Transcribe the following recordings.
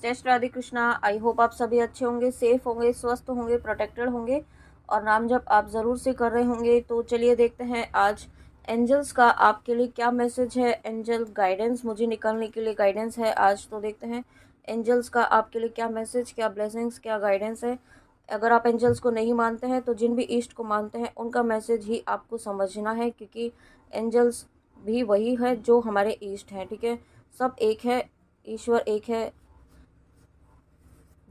जय Shri Radhe Krishna. I hope आप सभी अच्छे होंगे, सेफ होंगे, स्वस्थ होंगे, प्रोटेक्टेड होंगे और नाम जप आप ज़रूर से कर रहे होंगे। तो चलिए देखते हैं आज एंजल्स का आपके लिए क्या मैसेज है। एंजल गाइडेंस मुझे निकालने के लिए गाइडेंस है आज, तो देखते हैं एंजल्स का आपके लिए क्या मैसेज, क्या ब्लेसिंग्स, क्या गाइडेंस है। अगर आप एंजल्स को नहीं मानते हैं तो जिन भी ईस्ट को मानते हैं उनका मैसेज ही आपको समझना है, क्योंकि एंजल्स भी वही है जो हमारे ईस्ट हैं। ठीक है, सब एक है, ईश्वर एक है,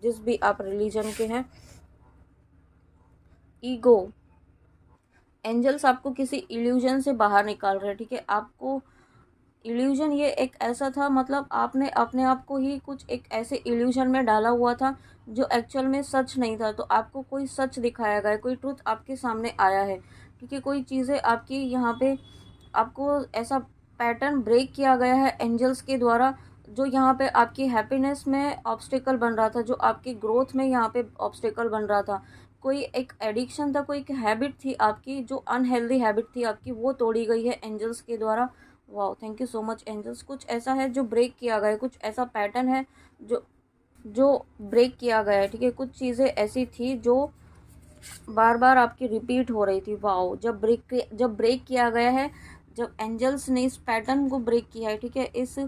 जिस भी आप रिलीजन के हैं। ईगो, एंजल्स आपको किसी इल्यूजन से बाहर निकाल रहे हैं। ठीक है, आपको इल्यूजन ये एक ऐसा था, मतलब आपने अपने आप को ही कुछ एक ऐसे इल्यूजन में डाला हुआ था जो एक्चुअल में सच नहीं था। तो आपको कोई सच दिखाया गया है, कोई ट्रुथ आपके सामने आया है। ठीक है, कोई चीज़ें आपकी यहाँ पे आपको ऐसा पैटर्न ब्रेक किया गया है एंजल्स के द्वारा, जो यहाँ पे आपकी हैप्पीनेस में ऑब्स्टिकल बन रहा था, जो आपकी ग्रोथ में यहाँ पे ऑब्स्टिकल बन रहा था। कोई एक एडिक्शन था, कोई एक हैबिट थी आपकी, जो अनहेल्दी हैबिट थी आपकी, वो तोड़ी गई है एंजल्स के द्वारा। वाह, thank you so much angels. कुछ ऐसा है जो ब्रेक किया गया है, कुछ ऐसा पैटर्न है जो जो ब्रेक किया गया है। ठीक है, कुछ चीज़ें ऐसी थी जो बार बार आपकी रिपीट हो रही थी। वाओ, जब ब्रेक किया गया है, जब एंजल्स ने इस पैटर्न को ब्रेक किया है। ठीक है, इस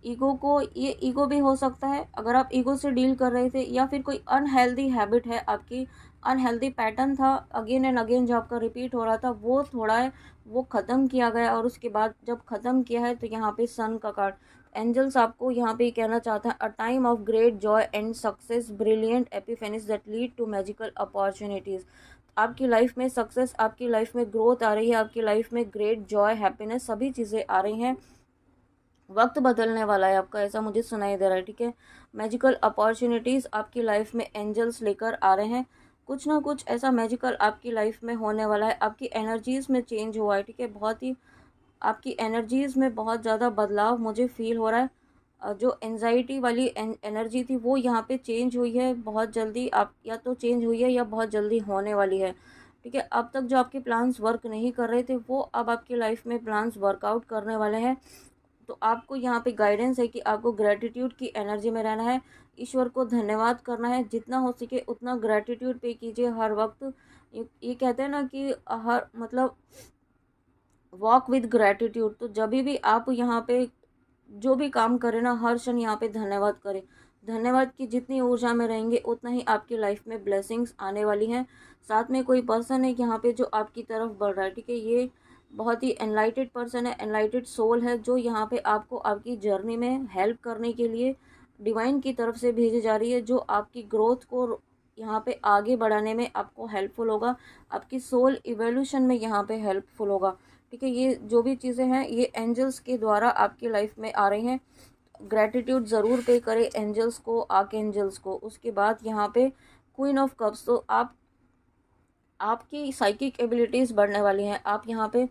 ईगो को, ये ईगो भी हो सकता है अगर आप ईगो से डील कर रहे थे, या फिर कोई अनहेल्दी हैबिट है आपकी, अनहेल्दी पैटर्न था अगेन एंड अगेन जो आपका रिपीट हो रहा था, वो थोड़ा है वो ख़त्म किया गया। और उसके बाद जब ख़त्म किया है तो यहाँ पे सन का कार्ड, एंजल्स आपको यहाँ पे कहना चाहता है, a time of great joy and success, brilliant epiphanies that lead to magical opportunities. आपकी लाइफ में सक्सेस, आपकी लाइफ में ग्रोथ आ रही है, आपकी लाइफ में ग्रेट जॉय, हैप्पीनेस, सभी चीज़ें आ रही हैं। वक्त बदलने वाला है आपका, ऐसा मुझे सुनाई दे रहा है। ठीक है, मैजिकल अपॉर्चुनिटीज़ आपकी लाइफ में एंजल्स लेकर आ रहे हैं। कुछ ना कुछ ऐसा मैजिकल आपकी लाइफ में होने वाला है। आपकी एनर्जीज़ में चेंज हुआ है। ठीक है, बहुत ही आपकी एनर्जीज़ में बहुत ज़्यादा बदलाव मुझे फील हो रहा है। जो एनजाइटी वाली एनर्जी थी वो यहाँ पे चेंज हुई है बहुत जल्दी। आप या तो चेंज हुई है या बहुत जल्दी होने वाली है। ठीक है, अब तक जो आपके प्लान्स वर्क नहीं कर रहे थे, वो अब आपकी लाइफ में प्लान्स वर्कआउट करने वाले हैं। तो आपको यहाँ पे गाइडेंस है कि आपको ग्रैटिट्यूड की एनर्जी में रहना है, ईश्वर को धन्यवाद करना है, जितना हो सके उतना ग्रैटिट्यूड पे कीजिए हर वक्त। ये कहते हैं ना कि हर मतलब वॉक विद ग्रैटिट्यूड। तो जब भी आप यहाँ पे जो भी काम करें ना, हर क्षण यहाँ पे धन्यवाद करें। धन्यवाद की जितनी ऊर्जा में रहेंगे उतना ही आपकी लाइफ में ब्लेसिंग्स आने वाली हैं। साथ में कोई पर्सन है यहाँ पे जो आपकी तरफ बढ़ रहा है। ठीक है, ये बहुत ही एनलाइटेड पर्सन है, एनलाइटेड सोल है, जो यहाँ पे आपको आपकी जर्नी में हेल्प करने के लिए डिवाइन की तरफ से भेजी जा रही है, जो आपकी ग्रोथ को यहाँ पे आगे बढ़ाने में आपको हेल्पफुल होगा, आपकी सोल इवोल्यूशन में यहाँ पे हेल्पफुल होगा। ठीक है, ये जो भी चीज़ें हैं ये एंजल्स के द्वारा आपकी लाइफ में आ रही हैं। ग्रैटिट्यूड ज़रूर पे करें एंजल्स को, आर्कएंजल्स को। उसके बाद यहाँ पे क्वीन ऑफ कप्स, तो आपकी साइकिक एबिलिटीज़ बढ़ने वाली हैं। आप यहाँ पे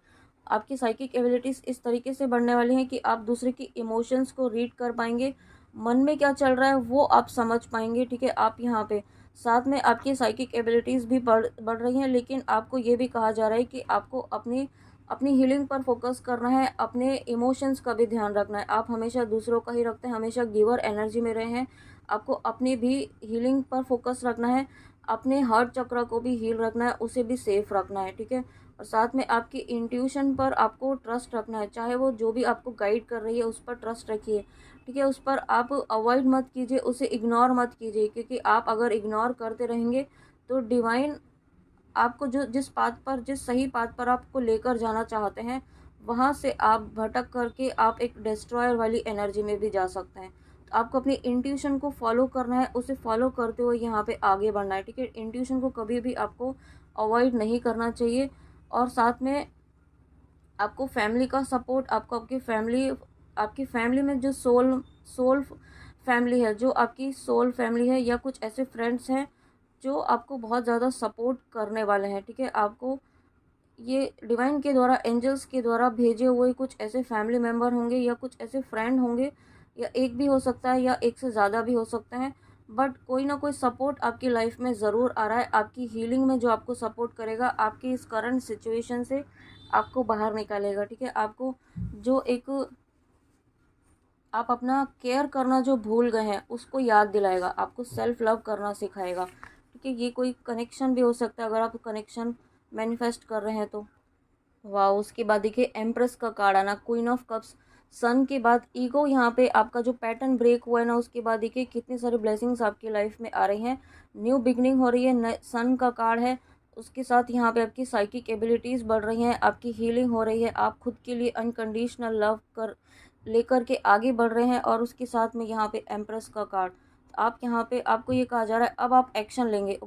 आपकी साइकिक एबिलिटीज़ इस तरीके से बढ़ने वाली हैं कि आप दूसरे की इमोशंस को रीड कर पाएंगे, मन में क्या चल रहा है वो आप समझ पाएंगे। ठीक है, आप यहाँ पे साथ में आपकी साइकिक एबिलिटीज़ भी बढ़ रही हैं, लेकिन आपको ये भी कहा जा रहा है कि आपको अपनी अपनी हीलिंग पर फोकस करना है, अपने इमोशंस का भी ध्यान रखना है। आप हमेशा दूसरों का ही रखते हैं, हमेशा गिवर एनर्जी में रहे हैं। आपको अपनी भी हीलिंग पर फोकस रखना है, अपने हार्ट चक्र को भी हील रखना है, उसे भी सेफ रखना है। ठीक है, और साथ में आपकी इंट्यूशन पर आपको ट्रस्ट रखना है, चाहे वो जो भी आपको गाइड कर रही है उस पर ट्रस्ट रखिए। ठीक है, उस पर आप अवॉइड मत कीजिए, उसे इग्नोर मत कीजिए, क्योंकि आप अगर इग्नोर करते रहेंगे तो डिवाइन आपको जो जिस सही पाथ पर आपको लेकर जाना चाहते हैं, वहाँ से आप भटक करके आप एक डिस्ट्रॉयर वाली एनर्जी में भी जा सकते हैं। तो आपको अपनी इंट्यूशन को फॉलो करना है, उसे फॉलो करते हुए यहाँ पे आगे बढ़ना है। ठीक है, इंट्यूशन को कभी भी आपको अवॉइड नहीं करना चाहिए। और साथ में आपको फैमिली का सपोर्ट, आपको आपकी फैमिली में जो सोल फैमिली है, जो आपकी सोल फैमिली है, या कुछ ऐसे फ्रेंड्स हैं जो आपको बहुत ज़्यादा सपोर्ट करने वाले हैं। ठीक है, आपको ये डिवाइन के द्वारा, एंजल्स के द्वारा भेजे हुए कुछ ऐसे फैमिली मेम्बर होंगे, या कुछ ऐसे फ्रेंड होंगे, या एक भी हो सकता है या एक से ज़्यादा भी हो सकते हैं, बट कोई ना कोई सपोर्ट आपकी लाइफ में ज़रूर आ रहा है। आपकी हीलिंग में जो आपको सपोर्ट करेगा, आपकी इस करंट सिचुएशन से आपको बाहर निकालेगा। ठीक है, आपको जो एक आप अपना केयर करना जो भूल गए हैं उसको याद दिलाएगा, आपको सेल्फ लव करना सिखाएगा। ठीक है, ये कोई कनेक्शन भी हो सकता है अगर आप कनेक्शन मैनिफेस्ट कर रहे हैं तो। वाह, उसके बाद देखिए एम्प्रेस का कार्ड आना, क्वीन ऑफ कप्स, सन के बाद ईगो। यहाँ पे आपका जो पैटर्न ब्रेक हुआ है ना, उसके बाद देखिए कितनी सारी ब्लेसिंग्स आपकी लाइफ में आ रही हैं, न्यू बिगनिंग हो रही है, सन का कार्ड है। उसके साथ यहाँ पे आपकी साइकिक एबिलिटीज़ बढ़ रही हैं, आपकी हीलिंग हो रही है, आप खुद के लिए अनकंडीशनल लव कर लेकर के आगे बढ़ रहे हैं। और उसके साथ में यहाँ पे एम्प्रेस का कार्ड, आप यहाँ पे आपको ये कहा जा रहा है अब आप एक्शन लेंगे,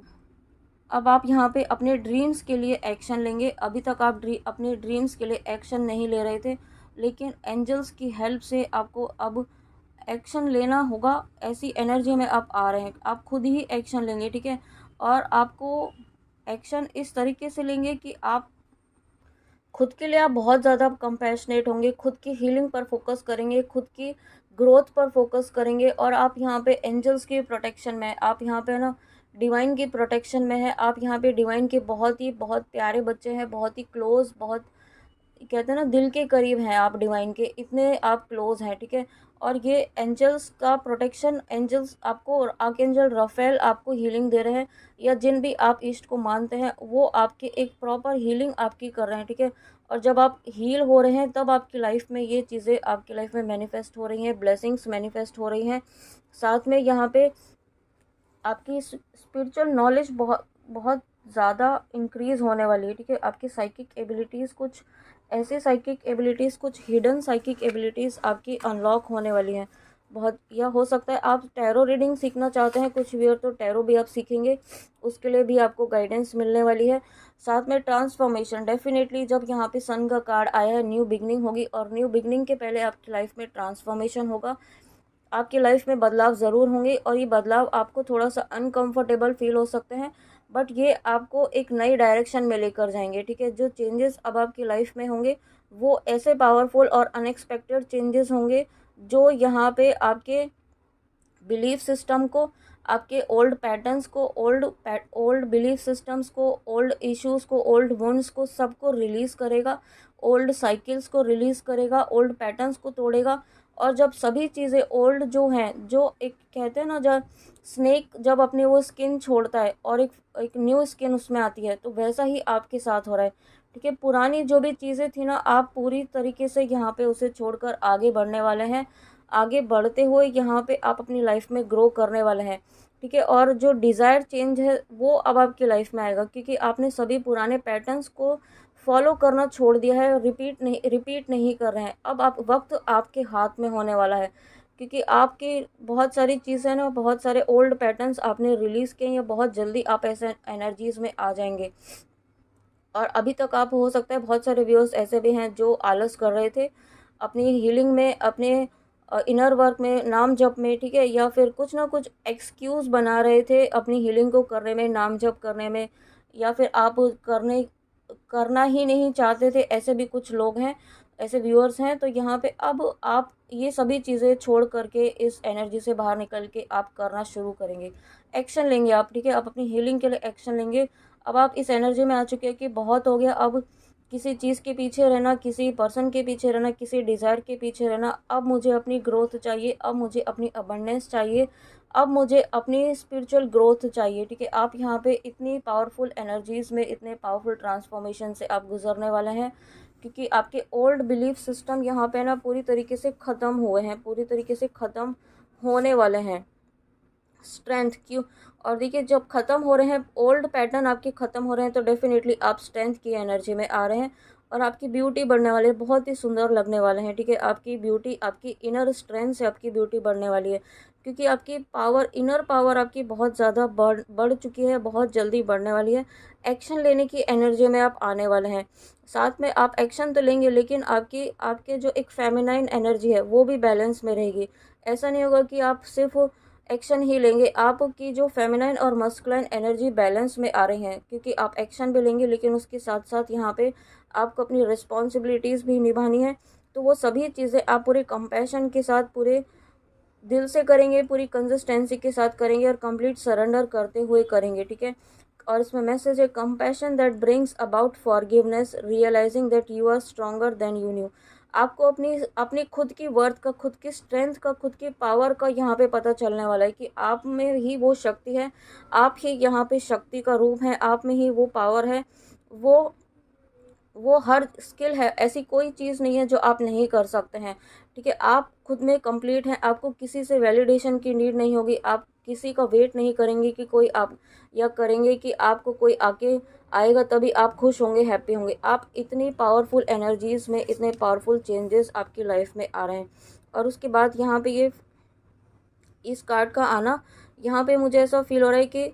अब आप यहाँ पे अपने ड्रीम्स के लिए एक्शन लेंगे। अभी तक आप अपने ड्रीम्स के लिए एक्शन नहीं ले रहे थे, लेकिन एंजल्स की हेल्प से आपको अब एक्शन लेना होगा। ऐसी एनर्जी में आप आ रहे हैं, आप खुद ही एक्शन लेंगे। ठीक है, और आपको एक्शन इस तरीके से लेंगे कि आप खुद के लिए आप बहुत ज़्यादा कंपैशनेट होंगे, खुद की हीलिंग पर फोकस करेंगे, खुद की ग्रोथ पर फोकस करेंगे। और आप यहाँ पे एंजल्स की प्रोटेक्शन में, आप यहाँ पे ना डिवाइन की प्रोटेक्शन में है, आप यहाँ पे डिवाइन के बहुत प्यारे बच्चे हैं, बहुत ही क्लोज, बहुत कहते हैं ना दिल के करीब हैं आप डिवाइन के, इतने आप क्लोज हैं। ठीक है, और ये एंजल्स का प्रोटेक्शन, एंजल्स आपको, आर्कएंजल राफेल आपको हीलिंग दे रहे हैं, या जिन भी आप ईस्ट को मानते हैं वो आपके एक प्रॉपर हीलिंग आपकी कर रहे हैं। ठीक है, और जब आप हील हो रहे हैं तब आपकी लाइफ में ये चीज़ें आपकी लाइफ में मैनिफेस्ट हो रही हैं, ब्लेसिंग्स मैनिफेस्ट हो रही हैं। साथ में यहाँ पे आपकी स्पिरिचुअल नॉलेज बहुत बहुत ज़्यादा इंक्रीज़ होने वाली है। ठीक है, आपकी साइकिक एबिलिटीज़, कुछ ऐसे साइकिक एबिलिटीज़, कुछ हिडन साइकिक एबिलिटीज़ आपकी अनलॉक होने वाली हैं बहुत। या हो सकता है आप टैरो रीडिंग सीखना चाहते हैं कुछ भी, और तो टैरो भी आप सीखेंगे, उसके लिए भी आपको गाइडेंस मिलने वाली है। साथ में ट्रांसफॉर्मेशन, डेफिनेटली जब यहाँ पे सन का कार्ड आया है, न्यू बिगनिंग होगी, और न्यू बिगनिंग के पहले आपकी लाइफ में ट्रांसफॉर्मेशन होगा, आपकी लाइफ में बदलाव ज़रूर होंगे। और ये बदलाव आपको थोड़ा सा अनकंफर्टेबल फील हो सकते हैं, बट ये आपको एक नई डायरेक्शन में लेकर जाएंगे। ठीक है, जो चेंजेस अब आपकी लाइफ में होंगे वो ऐसे पावरफुल और अनएक्सपेक्टेड चेंजेस होंगे जो यहाँ पे आपके बिलीफ सिस्टम को, आपके ओल्ड पैटर्न्स को, ओल्ड बिलीफ सिस्टम्स को, ओल्ड इश्यूज़ को, ओल्ड वुंड्स को, सबको रिलीज़ करेगा, ओल्ड साइकिल्स को रिलीज़ करेगा, ओल्ड पैटर्न्स को तोड़ेगा। और जब सभी चीज़ें ओल्ड जो हैं, जो एक कहते हैं ना, जब स्नेक जब अपने वो स्किन छोड़ता है और एक एक न्यू स्किन उसमें आती है, तो वैसा ही आपके साथ हो रहा है। ठीक है, पुरानी जो भी चीज़ें थी ना, आप पूरी तरीके से यहाँ पे उसे छोड़कर आगे बढ़ने वाले हैं। आगे बढ़ते हुए यहाँ पे आप अपनी लाइफ में ग्रो करने वाले हैं। ठीक है, और जो डिज़ायर चेंज है वो अब आपकी लाइफ में आएगा, क्योंकि आपने सभी पुराने पैटर्न्स को फॉलो करना छोड़ दिया है, रिपीट नहीं कर रहे हैं। अब आप वक्त आपके हाथ में होने वाला है, क्योंकि आपकी बहुत सारी चीज़ें ना, बहुत सारे ओल्ड पैटर्न्स आपने रिलीज़ किए, या बहुत जल्दी आप ऐसे एनर्जीज़ में आ जाएंगे। और अभी तक आप, हो सकता है बहुत सारे व्यूअर्स ऐसे भी हैं जो आलस कर रहे थे अपनी हीलिंग में, अपने इनर वर्क में, नाम जप में। ठीक है, या फिर कुछ ना कुछ एक्सक्यूज़ बना रहे थे अपनी हीलिंग को करने में, नाम जप करने में, या फिर आप करना ही नहीं चाहते थे, ऐसे भी कुछ लोग हैं, ऐसे व्यूअर्स हैं। तो यहाँ पे अब आप ये सभी चीज़ें छोड़ करके इस एनर्जी से बाहर निकल के आप करना शुरू करेंगे, एक्शन लेंगे आप। ठीक है, आप अपनी हीलिंग के लिए एक्शन लेंगे। अब आप इस एनर्जी में आ चुके हैं कि बहुत हो गया, अब किसी चीज़ के पीछे रहना, किसी पर्सन के पीछे रहना, किसी डिज़ायर के पीछे रहना, अब मुझे अपनी ग्रोथ चाहिए, अब मुझे अपनी अबंडेंस चाहिए, अब मुझे अपनी स्पिरिचुअल ग्रोथ चाहिए। ठीक है, आप यहाँ पे इतनी पावरफुल एनर्जीज़ में, इतने पावरफुल ट्रांसफॉर्मेशन से आप गुजरने वाले हैं, क्योंकि आपके ओल्ड बिलीफ सिस्टम यहाँ पे ना पूरी तरीके से ख़त्म हुए हैं, पूरी तरीके से ख़त्म होने वाले हैं। स्ट्रेंथ क्यों, और देखिए जब ख़त्म हो रहे हैं ओल्ड पैटर्न, आपके ख़त्म हो रहे हैं, तो डेफिनेटली आप स्ट्रेंथ की एनर्जी में आ रहे हैं, और आपकी ब्यूटी बढ़ने वाली है, बहुत ही सुंदर लगने वाले हैं। ठीक है, आपकी ब्यूटी, आपकी इनर स्ट्रेंथ से आपकी ब्यूटी बढ़ने वाली है, क्योंकि आपकी पावर, इनर पावर आपकी बहुत ज़्यादा बढ़ चुकी है, बहुत जल्दी बढ़ने वाली है। एक्शन लेने की एनर्जी में आप आने वाले हैं। साथ में आप एक्शन तो लेंगे, लेकिन आपके जो एक फेमिनाइन एनर्जी है वो भी बैलेंस में रहेगी। ऐसा नहीं होगा कि आप सिर्फ एक्शन ही लेंगे, आपकी जो फेमिनाइन और मस्कुलाइन एनर्जी बैलेंस में आ रही हैं, क्योंकि आप एक्शन भी लेंगे, लेकिन उसके साथ साथ यहाँ पे आपको अपनी रिस्पॉन्सिबिलिटीज़ भी निभानी है। तो वो सभी चीज़ें आप पूरे कंपैशन के साथ, पूरे दिल से करेंगे, पूरी कंसिस्टेंसी के साथ करेंगे, और कंप्लीट सरेंडर करते हुए करेंगे। ठीक है, और इसमें मैसेज है, compassion that brings about forgiveness, realizing that you are stronger than you knew. आपको अपनी अपनी खुद की वर्थ का, खुद की स्ट्रेंथ का, खुद की पावर का यहाँ पे पता चलने वाला है कि आप में ही वो शक्ति है, आप ही यहाँ पे शक्ति का रूप है, आप में ही वो पावर है, वो हर स्किल है, ऐसी कोई चीज़ नहीं है जो आप नहीं कर सकते हैं। ठीक है, आप खुद में कंप्लीट हैं, आपको किसी से वैलिडेशन की नीड नहीं होगी, आप किसी का वेट नहीं करेंगे कि कोई आप, या करेंगे कि आपको कोई आके आएगा तभी आप खुश होंगे, हैप्पी होंगे। आप इतनी पावरफुल एनर्जीज़ में इतने पावरफुल चेंजेस आपकी लाइफ में आ रहे हैं। और उसके बाद यहाँ पे ये इस कार्ड का आना, यहाँ पे मुझे ऐसा फील हो रहा है कि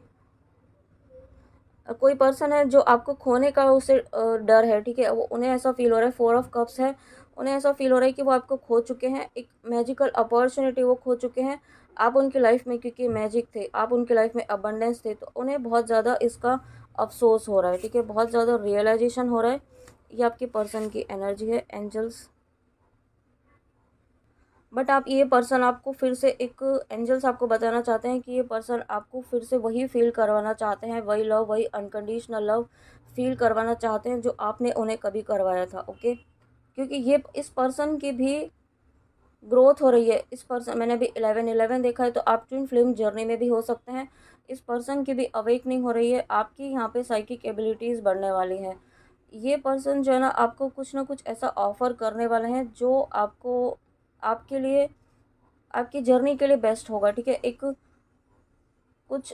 कोई पर्सन है जो आपको खोने का उसे डर है। ठीक है, वो उन्हें ऐसा फील हो रहा है, 4 ऑफ कप्स है, उन्हें ऐसा फील हो रहा है कि वो आपको खो चुके हैं, एक मैजिकल अपॉर्चुनिटी वो खो चुके हैं। आप उनकी लाइफ में क्योंकि मैजिक थे, आप उनकी लाइफ में अबंडेंस थे, तो उन्हें बहुत ज़्यादा इसका अफसोस हो रहा है। ठीक है, बहुत ज़्यादा रियलाइजेशन हो रहा है। ये आपके पर्सन की एनर्जी है, एंजल्स। बट आप ये पर्सन आपको फिर से एक, एंजल्स आपको बताना चाहते हैं कि ये पर्सन आपको फिर से वही फील करवाना चाहते हैं, वही लव, वही अनकंडीशनल लव फील करवाना चाहते हैं जो आपने उन्हें कभी करवाया था। ओके, क्योंकि ये इस पर्सन की भी ग्रोथ हो रही है। इस पर्सन, मैंने अभी 11-11 देखा है, तो आप ट्विन फ्लेम जर्नी में भी हो सकते हैं। इस पर्सन की भी अवेकनिंग हो रही है, आपकी यहाँ पे साइकिक एबिलिटीज़ बढ़ने वाली हैं। ये पर्सन जो है ना, आपको कुछ ना कुछ ऐसा ऑफर करने वाले हैं जो आपको, आपके लिए, आपकी जर्नी के लिए बेस्ट होगा। ठीक है, एक कुछ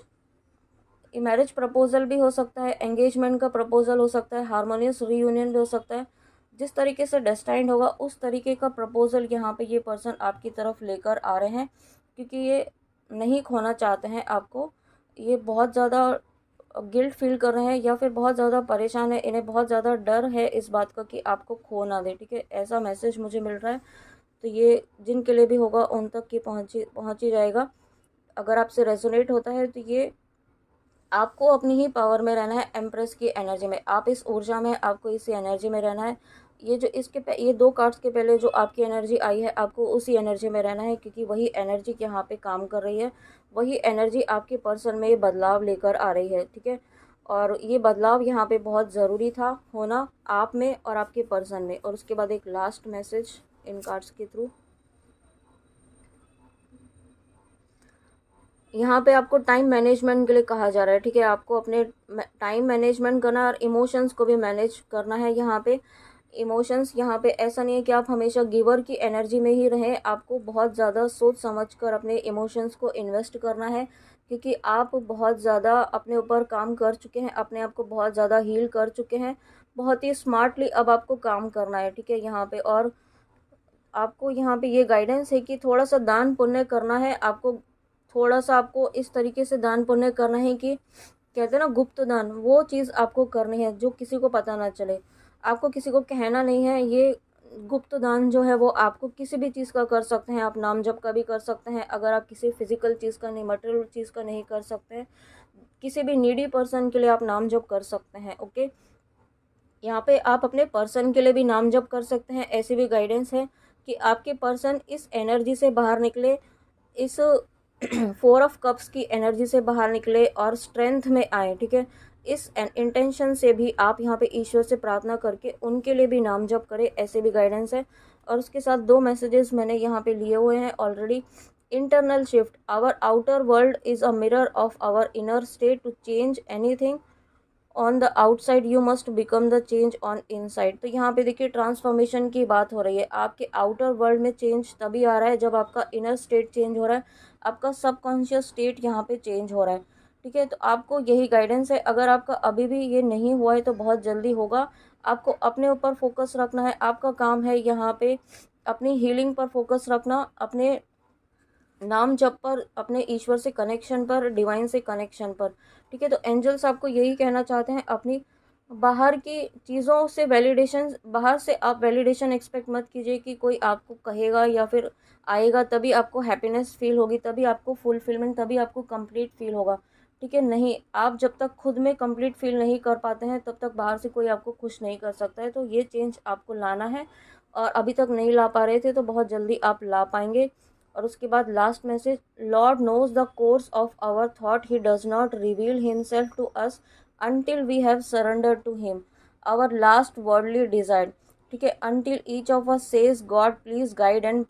मैरिज प्रपोजल भी हो सकता है, एंगेजमेंट का प्रपोजल हो सकता है, हारमोनियस रीयूनियन भी हो सकता है। जिस तरीके से डेस्टाइंड होगा उस तरीके का प्रपोजल यहाँ पे ये पर्सन आपकी तरफ लेकर आ रहे हैं, क्योंकि ये नहीं खोना चाहते हैं आपको। ये बहुत ज़्यादा गिल्ट फील कर रहे हैं, या फिर बहुत ज़्यादा परेशान है, इन्हें बहुत ज़्यादा डर है इस बात का कि आपको खो ना दे। ठीक है, ऐसा मैसेज मुझे मिल रहा है। तो ये जिनके लिए भी होगा उन तक की पहुँच ही जाएगा। अगर आपसे रेजोनेट होता है तो ये आपको अपनी ही पावर में रहना है, एम्प्रेस की एनर्जी में, आप इस ऊर्जा में, आपको इसी एनर्जी में रहना है। ये जो ये 2 कार्ड्स के पहले जो आपकी एनर्जी आई है, आपको उसी एनर्जी में रहना है, क्योंकि वही एनर्जी यहाँ पे काम कर रही है, वही एनर्जी आपके पर्सन में बदलाव लेकर आ रही है। ठीक है, और ये बदलाव यहाँ पे बहुत ज़रूरी था होना, आप में और आपके पर्सन में। और उसके बाद एक लास्ट मैसेज इन कार्ड्स के थ्रू, यहाँ पे आपको टाइम मैनेजमेंट के लिए कहा जा रहा है। ठीक है, आपको अपने टाइम मैनेजमेंट करना और इमोशंस को भी मैनेज करना है। यहाँ पे इमोशंस, यहाँ पे ऐसा नहीं है कि आप हमेशा गिवर की एनर्जी में ही रहें, आपको बहुत ज़्यादा सोच समझ कर अपने इमोशंस को इन्वेस्ट करना है, क्योंकि आप बहुत ज़्यादा अपने ऊपर काम कर चुके हैं, अपने आप को बहुत ज़्यादा हील कर चुके हैं, बहुत ही स्मार्टली अब आपको काम करना है। ठीक है, यहाँ पे और आपको यहाँ पे ये गाइडेंस है कि थोड़ा सा दान पुण्य करना है आपको, थोड़ा सा आपको इस तरीके से दान पुण्य करना है कि कहते हैं ना गुप्त दान, वो चीज़ आपको करनी है जो किसी को पता ना चले, आपको किसी को कहना नहीं है। ये गुप्त दान जो है वो आपको किसी भी चीज़ का कर सकते हैं, आप नाम जप का भी कर सकते हैं, अगर आप किसी फिजिकल चीज़ का नहीं, मटेरियल चीज़ का नहीं कर सकते हैं, किसी भी नीडी पर्सन के लिए आप नाम जप कर सकते हैं। ओके, यहाँ पे आप अपने पर्सन के लिए भी नाम जप कर सकते हैं। ऐसी भी गाइडेंस है कि आपके पर्सन इस एनर्जी से बाहर निकले, इस 4 ऑफ कप्स की एनर्जी से बाहर निकले और स्ट्रेंथ में आए। ठीक है, इस इंटेंशन से भी आप यहाँ पे ईश्वर से प्रार्थना करके उनके लिए भी नाम जप करें, ऐसे भी गाइडेंस है। और उसके साथ 2 मैसेजेस मैंने यहाँ पे लिए हुए हैं already. Internal shift, our outer world is a mirror of our inner state, to change anything on the outside you must become the change on inside. तो यहाँ पे देखिए ट्रांसफॉर्मेशन की बात हो रही है, आपके आउटर वर्ल्ड में चेंज तभी आ रहा है जब आपका इनर स्टेट चेंज हो रहा है, आपका सबकॉन्शियस स्टेट यहाँ पे चेंज हो रहा है। ठीक है, तो आपको यही गाइडेंस है। अगर आपका अभी भी ये नहीं हुआ है तो बहुत जल्दी होगा। आपको अपने ऊपर फोकस रखना है, आपका काम है यहाँ पे अपनी हीलिंग पर फोकस रखना, अपने नाम जप पर, अपने ईश्वर से कनेक्शन पर, डिवाइन से कनेक्शन पर। ठीक है, तो एंजल्स आपको यही कहना चाहते हैं, अपनी बाहर की चीज़ों से वैलिडेशन, बाहर से आप वैलिडेशन एक्सपेक्ट मत कीजिए कि कोई आपको कहेगा या फिर आएगा तभी आपको हैप्पीनेस फील होगी, तभी आपको फुलफिलमेंट, तभी आपको कंप्लीट फील होगा। ठीक है, नहीं, आप जब तक खुद में कंप्लीट फील नहीं कर पाते हैं तब तक बाहर से कोई आपको खुश नहीं कर सकता है। तो ये चेंज आपको लाना है, और अभी तक नहीं ला पा रहे थे तो बहुत जल्दी आप ला पाएंगे। और उसके बाद last message, lord knows the course of our thought, he does not reveal himself to us until we have surrendered to him our last worldly desire। ठीक है। Until each of us says God please guide and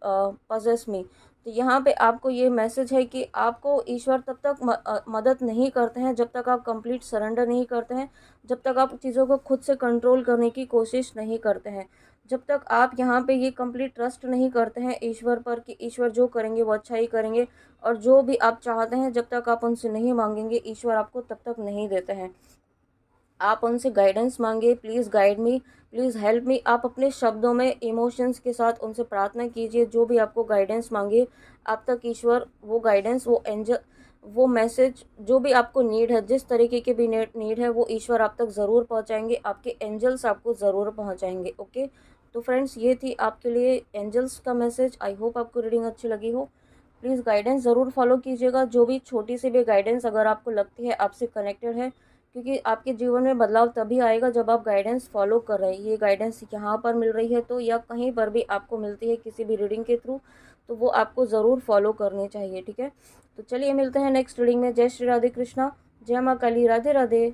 possess me. तो यहाँ पे आपको ये message है कि आपको ईश्वर तब तक मदद नहीं करते हैं जब तक आप कंप्लीट सरेंडर नहीं करते हैं, जब तक आप चीज़ों को खुद से कंट्रोल करने की कोशिश नहीं करते हैं, जब तक आप यहाँ पे ये कंप्लीट ट्रस्ट नहीं करते हैं ईश्वर पर कि ईश्वर जो करेंगे वो अच्छा ही करेंगे, और जो भी आप चाहते हैं जब तक आप उनसे नहीं मांगेंगे ईश्वर आपको तब तक नहीं देते हैं। आप उनसे गाइडेंस मांगे, please guide me, please help me. आप अपने शब्दों में इमोशंस के साथ उनसे प्रार्थना कीजिए, जो भी आपको गाइडेंस मांगे आप तक ईश्वर वो गाइडेंस, वो एंजल, वो मैसेज, जो भी आपको नीड है, जिस तरीके की भी नीड है वो ईश्वर आप तक ज़रूर पहुंचाएंगे, आपके एंजल्स आपको ज़रूर पहुंचाएंगे। ओके, तो फ्रेंड्स ये थी आपके लिए एंजल्स का मैसेज। आई होप आपको रीडिंग अच्छी लगी हो। प्लीज़ गाइडेंस ज़रूर फॉलो कीजिएगा, जो भी छोटी सी भी गाइडेंस अगर आपको लगती है आपसे कनेक्टेड है, क्योंकि आपके जीवन में बदलाव तभी आएगा जब आप गाइडेंस फॉलो कर रहे हैं। ये गाइडेंस यहाँ पर मिल रही है तो, या कहीं पर भी आपको मिलती है किसी भी रीडिंग के थ्रू, तो वो आपको ज़रूर फॉलो करनी चाहिए। ठीक है, तो चलिए मिलते हैं नेक्स्ट रीडिंग में। जय श्री राधे कृष्णा, जय माँ काली, राधे राधे।